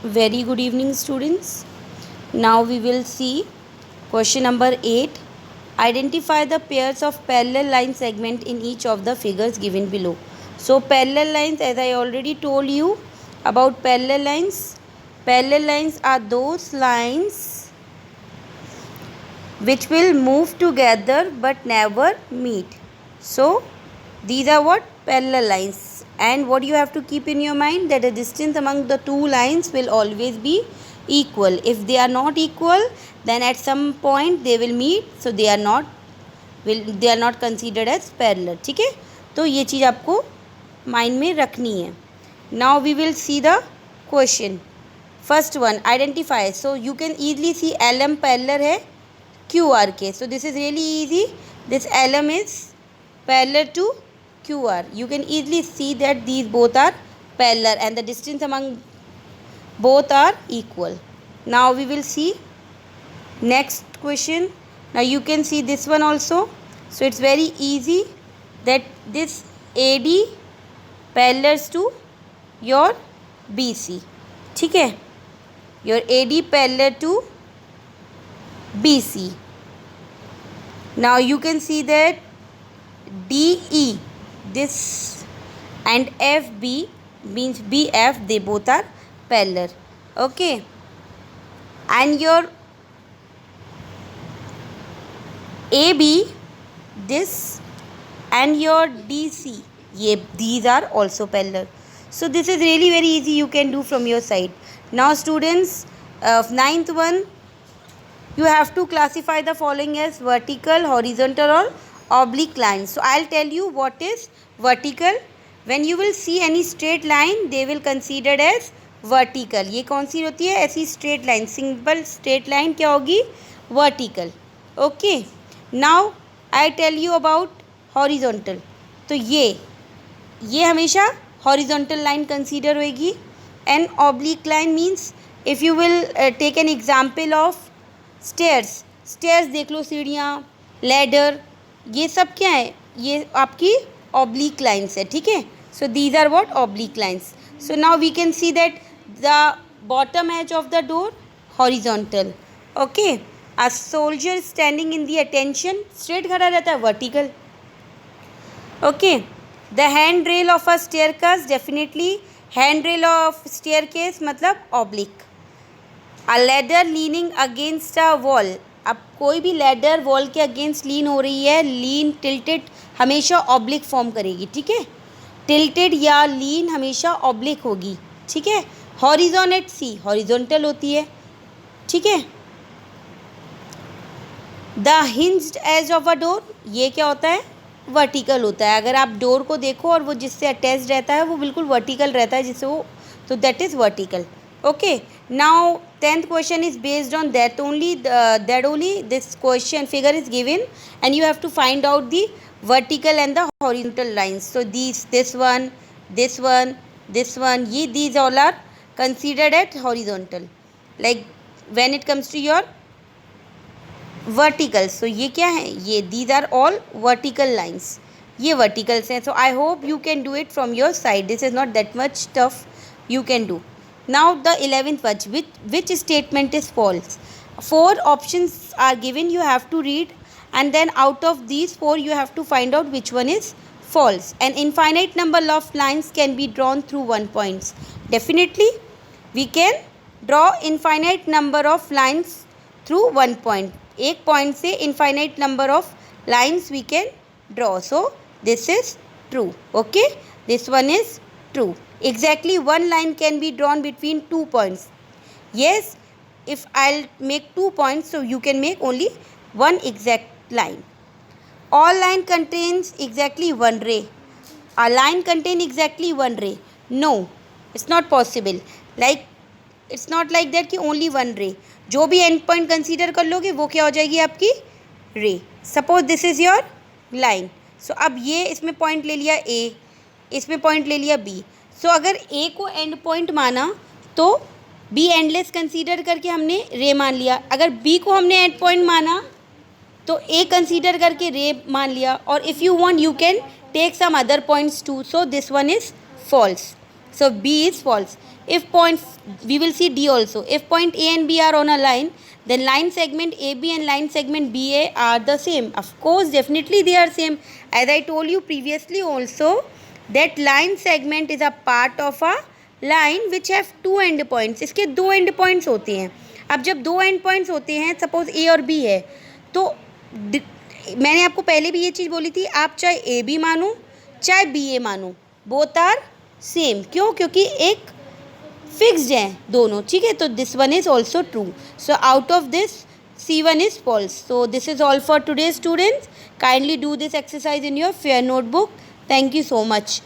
Very good evening, students. Now we will see question number 8. Identify the pairs of parallel line segment in each of the figures given below. So parallel lines, as I already told you about parallel lines are those lines which will move together but never meet. So these are what? Parallel lines. And what you have to keep in your mind, that the distance among the two lines will always be equal. If they are not equal, then at some point they will meet, so they are not considered as parallel. ठीक है, तो ये चीज़ आपको mind में रखनी है. Now we will see the question. First one, identify. So you can easily see LM parallel है QR के. So this is really easy. This LM is parallel to QR. You can easily see that these both are parallel and the distance among both are equal. Now we will see next question. Now you can see this one also. So it's very easy that this AD parallels to your BC. ठीक है, your AD parallel to BC. Now you can see that DE, this and FB means BF, they both are parallel. Okay, and your AB, this and your DC, these are also parallel. So this is really very easy, you can do from your side. Now students, ninth one, you have to classify the following as vertical, horizontal or oblique lines. So I'll tell you what is vertical. When you will see any straight line, they will considered as vertical. ये कौन सी होती है? ऐसी straight line, simple straight line क्या होगी? Vertical. Okay. Now I tell you about horizontal. तो ये हमेशा horizontal line consider होगी. And oblique line means if you will take an example of stairs देख लो, सीढ़ियाँ, ladder, ये सब क्या है? ये आपकी oblique lines है. ठीक है, so these are what? Oblique lines. So now we can see that the bottom edge of the door horizontal. Okay, a soldier standing in the attention straight खड़ा रहता है, vertical. Okay, the handrail of a staircase, definitely handrail of staircase मतलब oblique. A ladder leaning against a wall, अब कोई भी ladder wall के against लीन हो रही है, लीन टिल्टेड हमेशा ऑब्लिक फॉर्म करेगी. ठीक है, टिल्टेड या लीन हमेशा ऑब्लिक होगी. ठीक है, हॉरिजॉन एट सी हॉरिजॉन्टल होती है. ठीक है, the hinged edge of a door, ये क्या होता है? वर्टिकल होता है. अगर आप डोर को देखो और वो जिससे अटैच रहता है वो बिल्कुल वर्टिकल रहता है, जिससे वो, तो that is vertical. Okay, now 10th question is based on that only. This question figure is given and you have to find out the vertical and the horizontal lines. So this one, these all are considered as horizontal. Like when it comes to your vertical, so ये क्या है? these are all vertical lines. ये verticals हैं. So I hope you can do it from your side. This is not that much tough. You can do. Now the 11th one, which statement is false? 4 options are given, you have to read, and then out of these 4 you have to find out which one is false. An infinite number of lines can be drawn through 1 point. Definitely we can draw infinite number of lines through 1 point. एक point से infinite number of lines we can draw. So this is true. Okay, this one is true. Exactly 1 line can be drawn between 2 points. Yes, if I'll make 2 points, so you can make only 1 exact line. All line contains exactly 1 ray. A line contain exactly 1 ray. No, it's not possible. Like it's not like that कि only 1 ray. जो भी end point consider कर लोगे वो क्या हो जाएगी आपकी? ray. Suppose this is your line. So अब ये इसमें point ले लिया A, इसमें point ले लिया B. सो अगर ए को एंड पॉइंट माना तो बी एंडलेस कंसीडर करके हमने रे मान लिया. अगर बी को हमने एंड पॉइंट माना तो ए कंसीडर करके रे मान लिया. और if you want you can take some other points too. So this one is false. So B is false. If point, we will see D also. If point A and B are on a line, then line segment AB and line segment BA are the same. Of course, definitely they are same. As I told you previously also, that line segment is a part of a line which have two end points. इसके दो end points होते हैं. अब जब दो end points होते हैं, suppose A और B है, तो मैंने आपको पहले भी ये चीज़ बोली थी, आप चाहे ए बी मानो चाहे बी ए मानो, बोथ आर सेम. क्यों? क्योंकि एक फिक्स्ड हैं दोनों. ठीक है, तो this one is also true. So out of this C1 is false. So this is all for today, students. Kindly do this exercise in your fair notebook. Thank you so much.